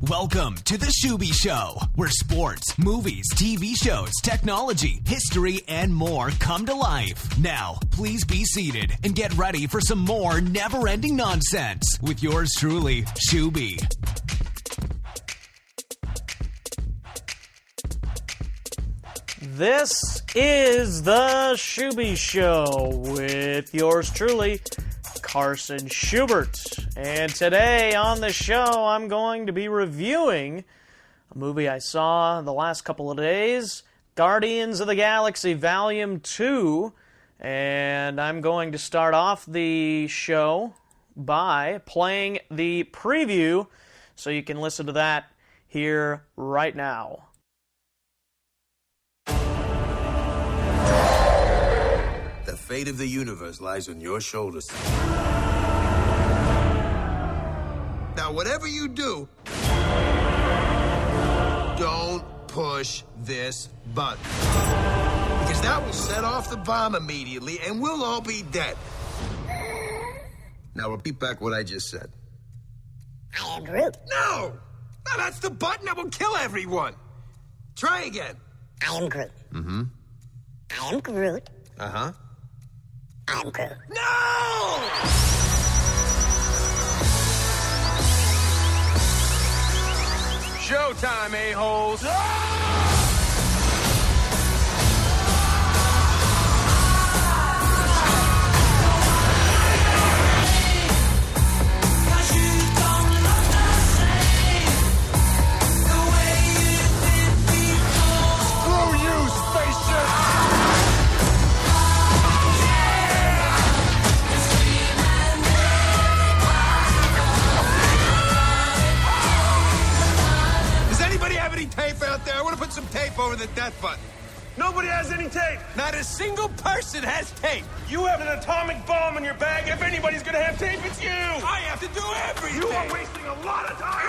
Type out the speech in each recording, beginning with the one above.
Welcome to The Schuby Show, where sports, movies, TV shows, technology, history, and more come to life. Now, please be seated and get ready for some more never-ending nonsense with yours truly, Schuby. This is The Schuby Show with yours truly, Carson Schubert. And today on the show, I'm going to be reviewing a movie I saw the last couple of days, Guardians of the Galaxy Volume 2. And I'm going to start off the show by playing the preview, so you can listen to that here right now. The fate of the universe lies on your shoulders. Now, whatever you do, don't push this button. Because that will set off the bomb immediately, and we'll all be dead. Now, repeat back what I just said. I am Groot. No! No, that's the button that will kill everyone. Try again. I am Groot. Mm-hmm. I am Groot. Uh-huh. I'm Groot. No! Showtime, a-holes! Screw you, spaceship! Tape out there. I want to put some tape over the death button. Nobody has any tape. Not a single person has tape. You have an atomic bomb in your bag. If anybody's gonna have tape, it's you. I have to do everything. You are wasting a lot of time.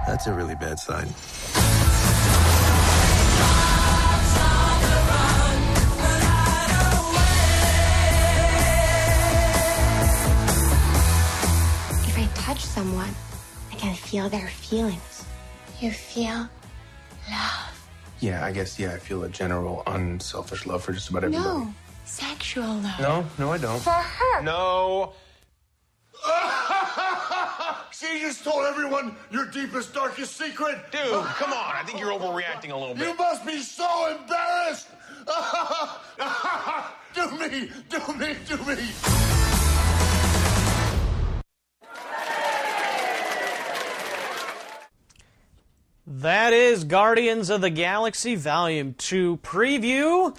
That's a really bad sign. Touch someone, I can feel their feelings. You feel love. Yeah, I feel a general unselfish love for just about everybody. No, sexual love. No, I don't. For her. No. See, you just told everyone your deepest, darkest secret. Dude, come on. I think you're overreacting a little bit. You must be so embarrassed. Do me. That is Guardians of the Galaxy Volume 2 preview.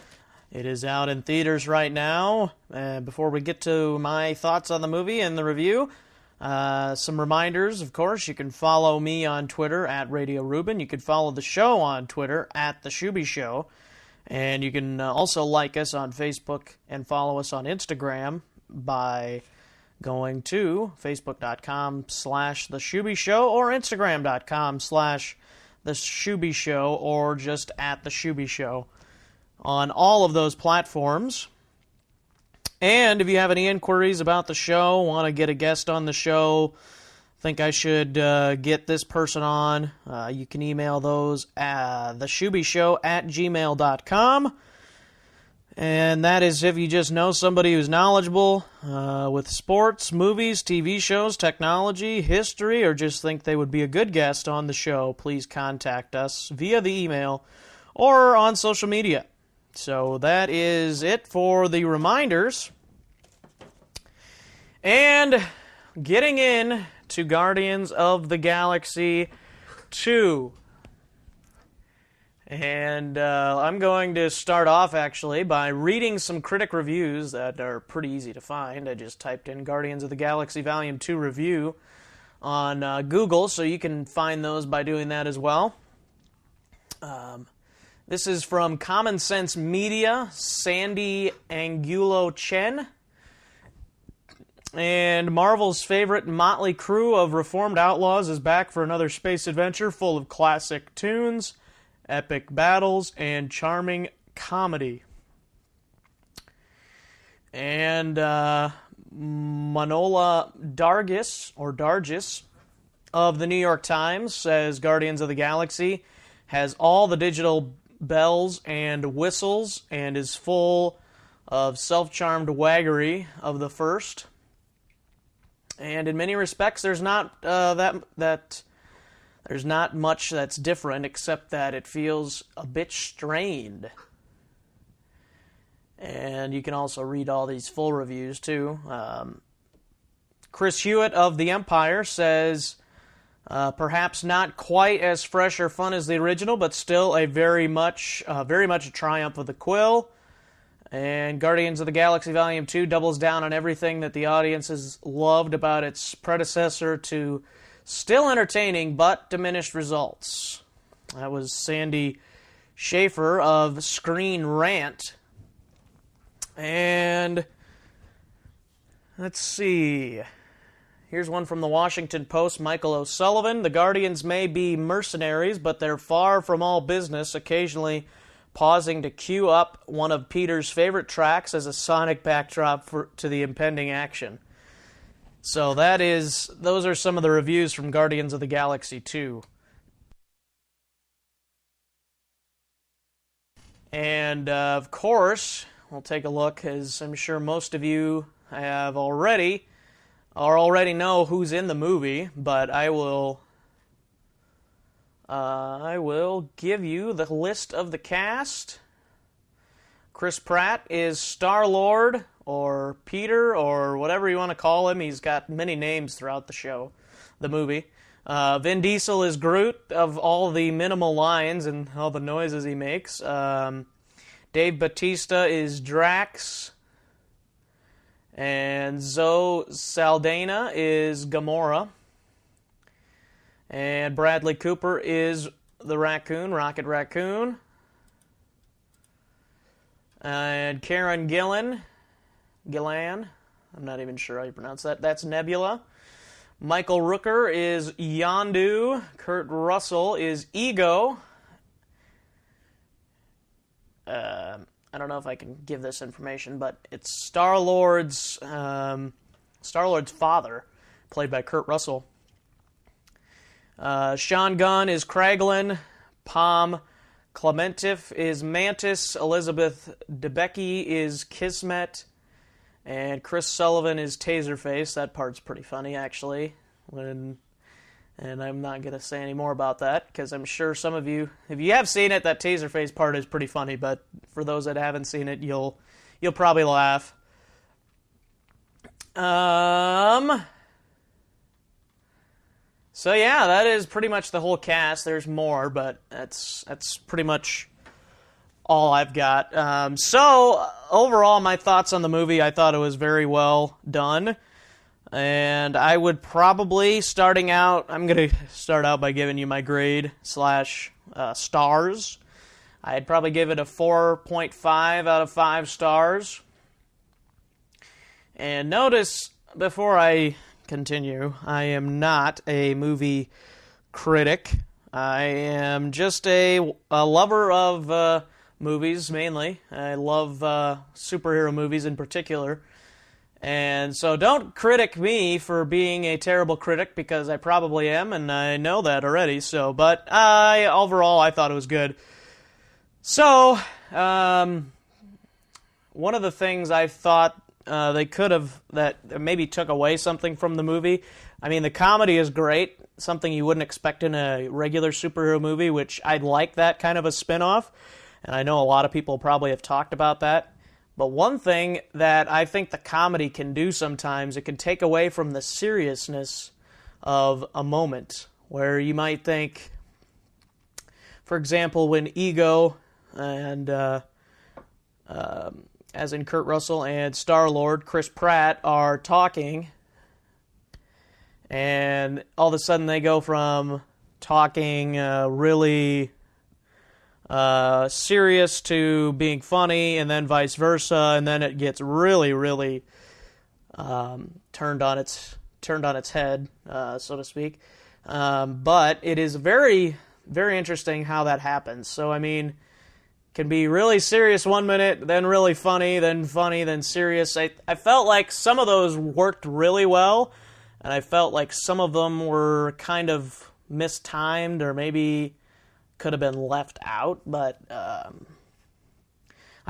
It is out in theaters right now. Before we get to my thoughts on the movie and the review, some reminders, of course. You can follow me on Twitter at Radio Ruben. You can follow the show on Twitter at The Schuby Show. And you can also like us on Facebook and follow us on Instagram by going to facebook.com/The Schuby Show or Instagram.com/The Schuby Show, or just at The Schuby Show on all of those platforms. And if you have any inquiries about the show, want to get a guest on the show, think I should get this person on, you can email those at theshubyshow@gmail.com. And that is if you just know somebody who's knowledgeable with sports, movies, TV shows, technology, history, or just think they would be a good guest on the show, please contact us via the email or on social media. So that is it for the reminders. And getting in to Guardians of the Galaxy 2. And I'm going to start off, actually, by reading some critic reviews that are pretty easy to find. I just typed in Guardians of the Galaxy Volume 2 review on Google, so you can find those by doing that as well. This is from Common Sense Media, Sandy Angulo Chen. And Marvel's favorite motley crew of reformed outlaws is back for another space adventure full of classic tunes, epic battles, and charming comedy. And Manola Dargis of the New York Times says Guardians of the Galaxy has all the digital bells and whistles and is full of self-charmed waggery of the first. And in many respects, there's not there's not much that's different, except that it feels a bit strained. And you can also read all these full reviews, too. Chris Hewitt of The Empire says, perhaps not quite as fresh or fun as the original, but still a very much a triumph of the Quill. And Guardians of the Galaxy Volume 2 doubles down on everything that the audience has loved about its predecessor to still entertaining but diminished results. That was Sandy Schaefer of Screen Rant. And let's see. Here's one from the Washington Post, Michael O'Sullivan. The Guardians may be mercenaries, but they're far from all business, occasionally pausing to cue up one of Peter's favorite tracks as a sonic backdrop to the impending action. So those are some of the reviews from Guardians of the Galaxy 2. And, of course, we'll take a look, as I'm sure most of you have already know who's in the movie, but I will give you the list of the cast. Chris Pratt is Star-Lord, or Peter, or whatever you want to call him. He's got many names throughout the movie. Vin Diesel is Groot, of all the minimal lines and all the noises he makes. Dave Bautista is Drax. And Zoe Saldana is Gamora. And Bradley Cooper is the Raccoon, Rocket Raccoon. And Karen Gillan, I'm not even sure how you pronounce that. That's Nebula. Michael Rooker is Yondu. Kurt Russell is Ego. I don't know if I can give this information, but it's Star-Lord's father, played by Kurt Russell. Sean Gunn is Kraglin. Palm Clementif is Mantis. Elizabeth Debicki is Kismet. And Chris Sullivan is Taserface. That part's pretty funny, actually. And I'm not going to say any more about that, because I'm sure some of you, if you have seen it, that Taserface part is pretty funny, but for those that haven't seen it, you'll probably laugh. So yeah, that is pretty much the whole cast. There's more, but that's pretty much all I've got. So overall, my thoughts on the movie, I thought it was very well done. And I would probably, I'm going to start out by giving you my grade / stars. I'd probably give it a 4.5 out of 5 stars. And notice, before I continue, I am not a movie critic. I am just a lover of movies, mainly. I love superhero movies in particular. And so don't critic me for being a terrible critic, because I probably am, and I know that already. But overall, I thought it was good. So, one of the things I thought they could have, that maybe took away something from the movie, I mean, the comedy is great, something you wouldn't expect in a regular superhero movie, which I'd like that kind of a spin-off, and I know a lot of people probably have talked about that. But one thing that I think the comedy can do sometimes, it can take away from the seriousness of a moment, where you might think, for example, when Ego and, as in Kurt Russell and Star-Lord, Chris Pratt, are talking, and all of a sudden they go from talking really serious to being funny, and then vice versa, and then it gets really, really turned on its head, so to speak. But it is very, very interesting how that happens. So, I mean, can be really serious one minute, then really funny, then serious. I felt like some of those worked really well, and I felt like some of them were kind of mistimed or maybe could have been left out, but I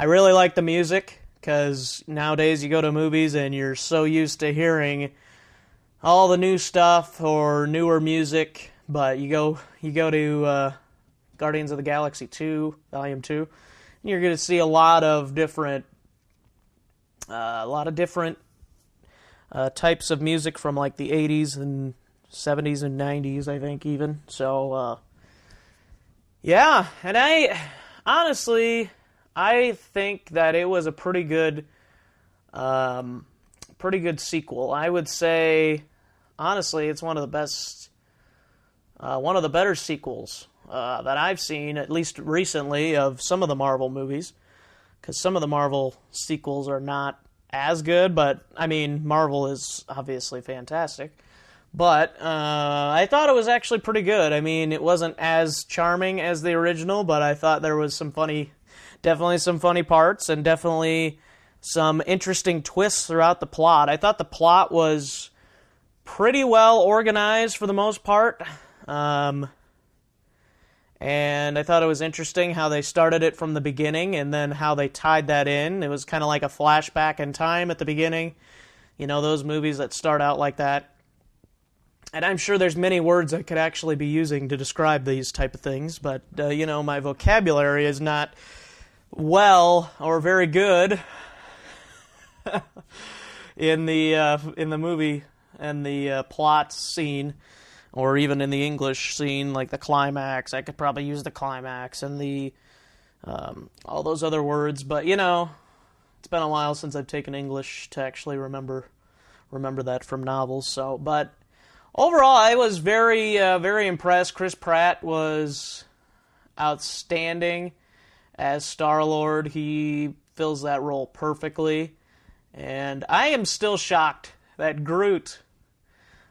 really like the music, because nowadays you go to movies and you're so used to hearing all the new stuff or newer music, but you go to Guardians of the Galaxy 2, Volume 2, and you're going to see a lot of different types of music from like the 80s and 70s and 90s, I think, even. So, yeah, and I think that it was a pretty good sequel. I would say, honestly, it's one of the best, one of the better sequels that I've seen, at least recently, of some of the Marvel movies. Because some of the Marvel sequels are not as good, but, I mean, Marvel is obviously fantastic. But I thought it was actually pretty good. I mean, it wasn't as charming as the original, but I thought there was definitely some funny parts, and definitely some interesting twists throughout the plot. I thought the plot was pretty well organized for the most part. And I thought it was interesting how they started it from the beginning and then how they tied that in. It was kind of like a flashback in time at the beginning. You know, those movies that start out like that. And I'm sure there's many words I could actually be using to describe these type of things, but, you know, my vocabulary is not well or very good in the movie and the plot scene, or even in the English scene, like the climax. I could probably use the climax and the all those other words, but you know, it's been a while since I've taken English to actually remember that from novels. So, but overall, I was very very impressed. Chris Pratt was outstanding as Star-Lord. He fills that role perfectly, and I am still shocked that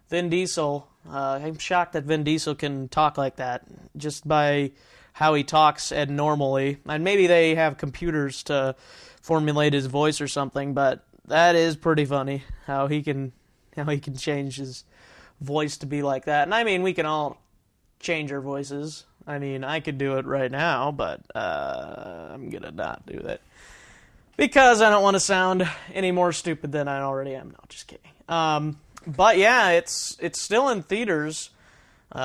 Vin Diesel. I'm shocked that Vin Diesel can talk like that, just by how he talks and normally. And maybe they have computers to formulate his voice or something, but that is pretty funny how he can change his voice to be like that. And I mean, we can all change our voices. I mean, I could do it right now, but I'm gonna not do that because I don't want to sound any more stupid than I already am. No, just kidding. But yeah, it's still in theaters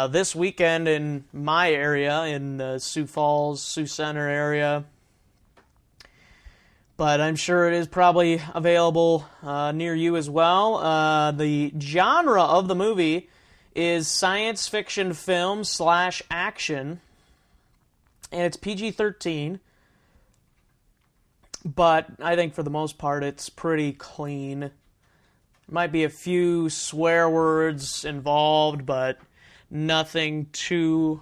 this weekend in my area, in the Sioux Falls, Sioux Center area. But I'm sure it is probably available near you as well. The genre of the movie is science fiction film / action, and it's PG-13. But I think for the most part it's pretty clean. Might be a few swear words involved, but nothing too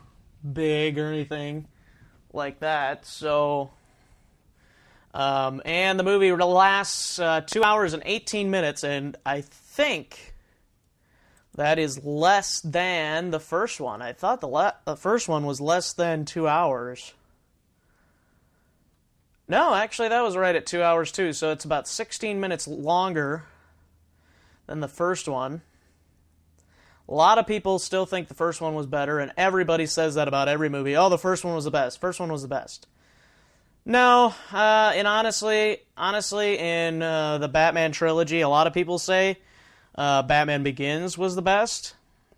big or anything like that. So, and the movie lasts 2 hours and 18 minutes, and I think that is less than the first one. I thought the first one was less than 2 hours. No, actually, that was right at 2 hours too, so it's about 16 minutes longer than the first one. A lot of people still think the first one was better, and everybody says that about every movie. Oh, the first one was the best. First one was the best. No, and honestly, in the Batman trilogy, a lot of people say Batman Begins was the best,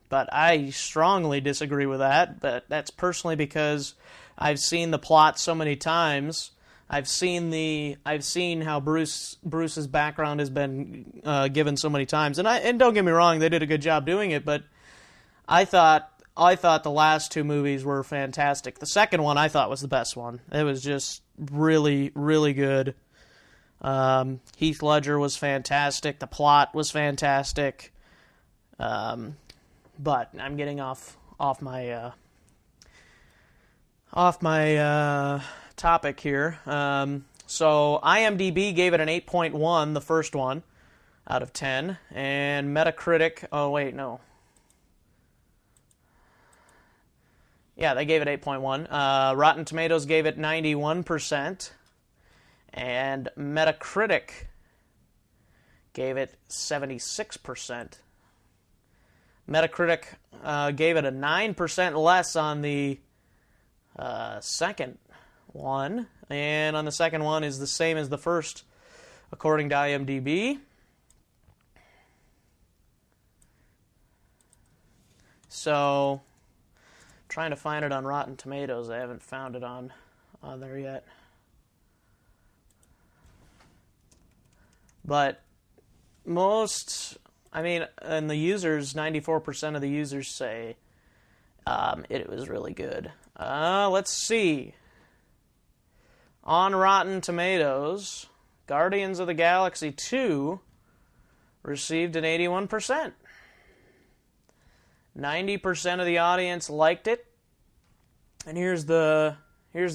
but I strongly disagree with that. But that's personally because I've seen the plot so many times. I've seen how Bruce's background has been given so many times, and don't get me wrong, they did a good job doing it. But I thought the last two movies were fantastic. The second one I thought was the best one. It was just really, really good. Heath Ledger was fantastic. The plot was fantastic. But I'm getting off my topic here. So IMDb gave it an 8.1, the first one, out of 10, and Metacritic. Oh wait, no. Yeah, they gave it 8.1. Rotten Tomatoes gave it 91%. And Metacritic gave it 76%. Metacritic gave it a 9% less on the second one. And on the second one is the same as the first, according to IMDb. So, trying to find it on Rotten Tomatoes. I haven't found it on there yet. But and the users, 94% of the users say it was really good. Let's see. On Rotten Tomatoes, Guardians of the Galaxy 2 received an 81%. 90% of the audience liked it. And here's the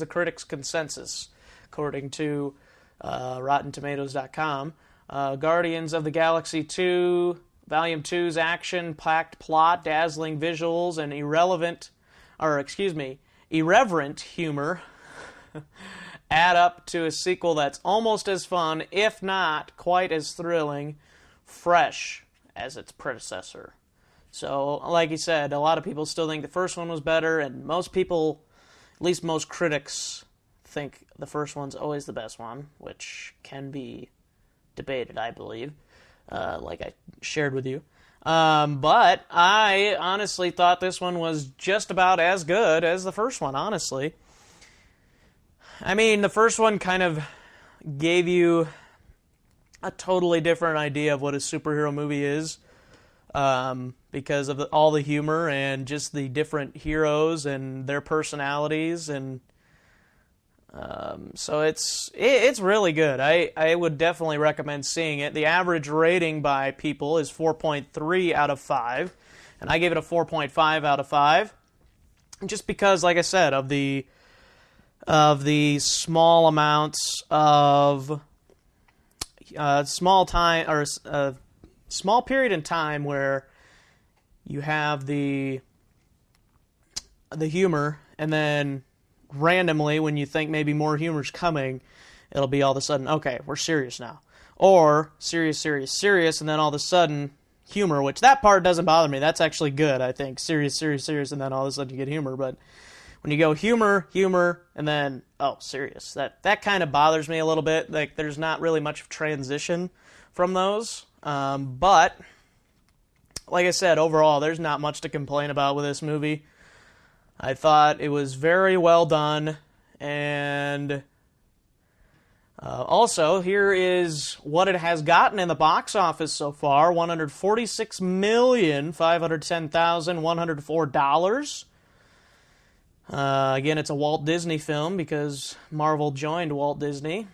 critics' consensus, according to RottenTomatoes.com. Guardians of the Galaxy 2, Volume 2's action-packed plot, dazzling visuals, and irreverent humor add up to a sequel that's almost as fun, if not quite as thrilling, fresh as its predecessor. So, like you said, a lot of people still think the first one was better, and most people, at least most critics, think the first one's always the best one, which can be debated, I believe, like I shared with you. But I honestly thought this one was just about as good as the first one, honestly. I mean, the first one kind of gave you a totally different idea of what a superhero movie is, because of all the humor and just the different heroes and their personalities, and so it's really good. I would definitely recommend seeing it. The average rating by people is 4.3 out of 5, and I gave it a 4.5 out of 5, just because, like I said, of the small amounts of small period in time where you have the humor, and then randomly, when you think maybe more humor's coming, it'll be all of a sudden, okay, we're serious now. Or serious, and then all of a sudden, humor, which that part doesn't bother me. That's actually good, I think. Serious, and then all of a sudden you get humor. But when you go humor, and then, serious, that kind of bothers me a little bit. Like, there's not really much transition from those. But, like I said, overall, there's not much to complain about with this movie. I thought it was very well done, and also, here is what it has gotten in the box office so far: $146,510,104. Again, it's a Walt Disney film because Marvel joined Walt Disney.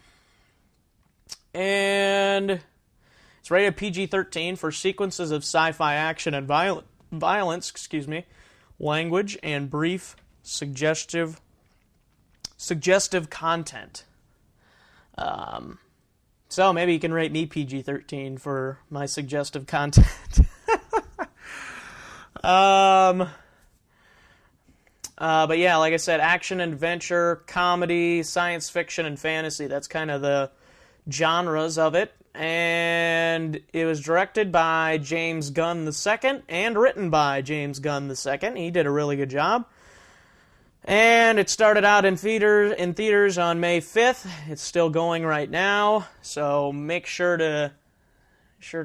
And it's rated PG-13 for sequences of sci-fi action and violence, language, and brief, suggestive content. So maybe you can rate me PG-13 for my suggestive content. But yeah, like I said, action, adventure, comedy, science fiction, and fantasy. That's kind of the genres of it. And it was directed by James Gunn II and written by James Gunn II. He did a really good job. And it started out in theaters on May 5th. It's still going right now, so make sure to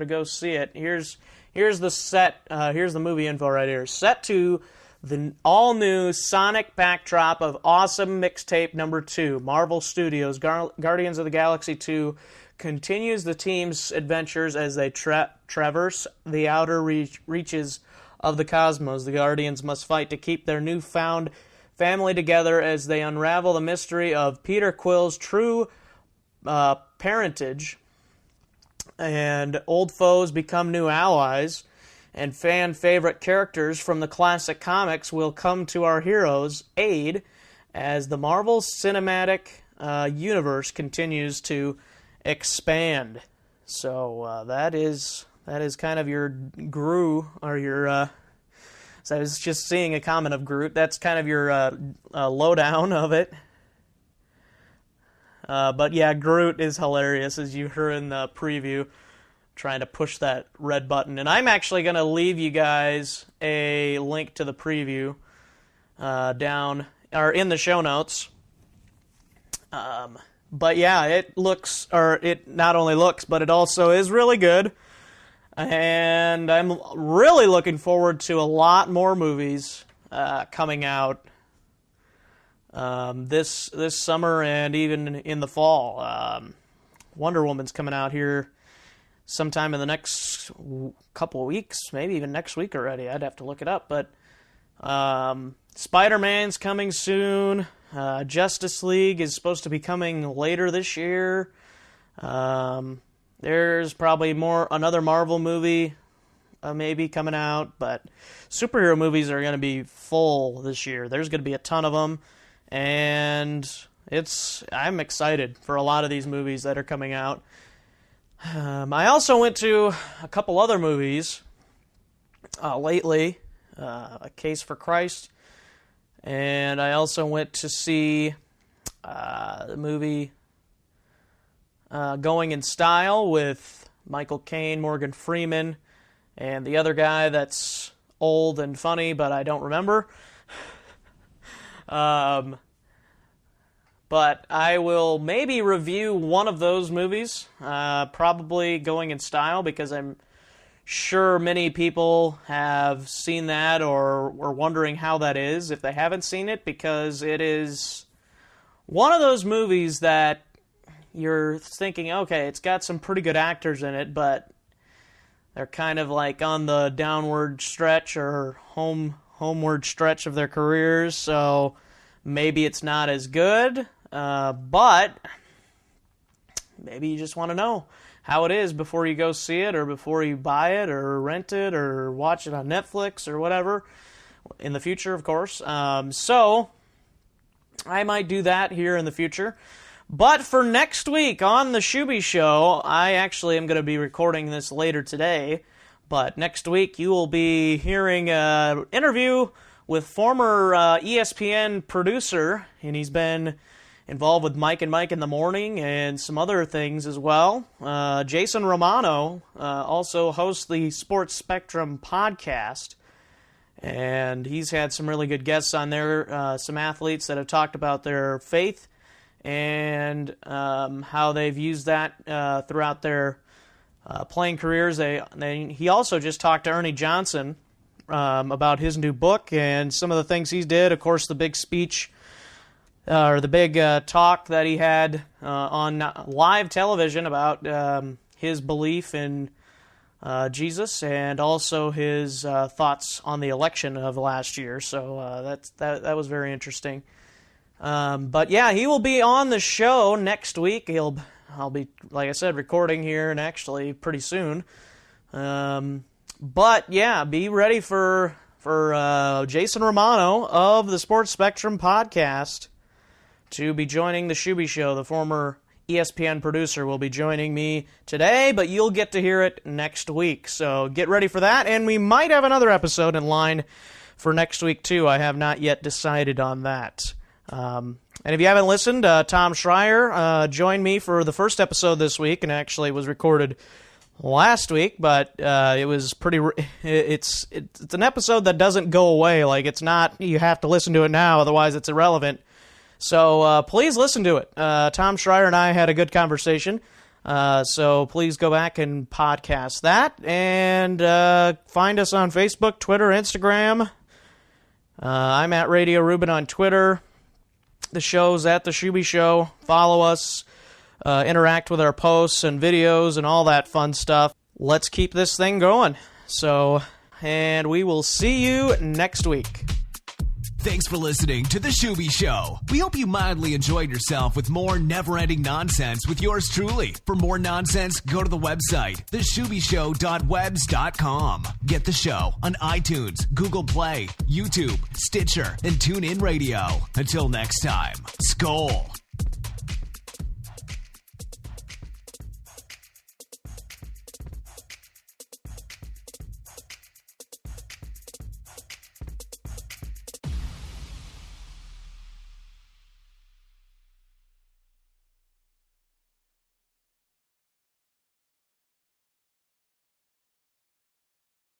go see it. Here's the set. Here's the movie info right here. Set to the all-new sonic backdrop of Awesome Mixtape Number 2. Marvel Studios' Guardians of the Galaxy 2 continues the team's adventures as they traverse the outer reaches of the cosmos. The Guardians must fight to keep their newfound family together as they unravel the mystery of Peter Quill's true parentage, and old foes become new allies, and fan-favorite characters from the classic comics will come to our heroes' aid as the Marvel Cinematic Universe continues to expand. So that is kind of your GRU, or your So I was just seeing a comment of Groot. That's kind of your lowdown of it. But yeah, Groot is hilarious, as you heard in the preview, trying to push that red button. And I'm actually going to leave you guys a link to the preview down or in the show notes. But yeah, it not only looks, but it also is really good. And I'm really looking forward to a lot more movies coming out this summer and even in the fall. Wonder Woman's coming out here sometime in the next couple of weeks, maybe even next week already. I'd have to look it up. But Spider-Man's coming soon. Justice League is supposed to be coming later this year. There's probably another Marvel movie maybe coming out, but superhero movies are going to be full this year. There's going to be a ton of them, and I'm excited for a lot of these movies that are coming out. I also went to a couple other movies lately, A Case for Christ, and I also went to see the movie Going in Style with Michael Caine, Morgan Freeman, and the other guy that's old and funny, but I don't remember. But I will maybe review one of those movies, probably Going in Style, because I'm sure many people have seen that or were wondering how that is if they haven't seen it, because it is one of those movies that you're thinking, okay, it's got some pretty good actors in it, but they're kind of like on the downward stretch or homeward stretch of their careers, so maybe it's not as good, but maybe you just want to know how it is before you go see it or before you buy it or rent it or watch it on Netflix or whatever, in the future, of course. So I might do that here in the future. But for next week on the Schuby Show, I actually am going to be recording this later today, but next week you will be hearing an interview with former ESPN producer, and he's been involved with Mike and Mike in the Morning and some other things as well. Jason Romano also hosts the Sports Spectrum podcast, and he's had some really good guests on there, some athletes that have talked about their faith and how they've used that throughout their playing careers. He also just talked to Ernie Johnson about his new book and some of the things he did. Of course, the big speech or the big talk that he had on live television about his belief in Jesus and also his thoughts on the election of last year. So that was very interesting. But yeah, he will be on the show next week. I'll be, like I said, recording here and actually pretty soon. But yeah, be ready for Jason Romano of the Sports Spectrum podcast to be joining the Schuby Show. The former ESPN producer will be joining me today, but you'll get to hear it next week. So get ready for that, and we might have another episode in line for next week too. I have not yet decided on that. And if you haven't listened, Tom Schreier joined me for the first episode this week, and actually was recorded last week, but it was pretty. It's an episode that doesn't go away. Like, it's not, you have to listen to it now, otherwise it's irrelevant. So please listen to it. Tom Schreier and I had a good conversation. So please go back and podcast that, and find us on Facebook, Twitter, Instagram. I'm at Radio Ruben on Twitter. The show's at The Schuby Show. Follow us, interact with our posts and videos and all that fun stuff. Let's keep this thing going. And we will see you next week. Thanks for listening to The Schuby Show. We hope you mildly enjoyed yourself with more never-ending nonsense with yours truly. For more nonsense, go to the website, theschubyshow.webs.com. Get the show on iTunes, Google Play, YouTube, Stitcher, and TuneIn Radio. Until next time, Skol.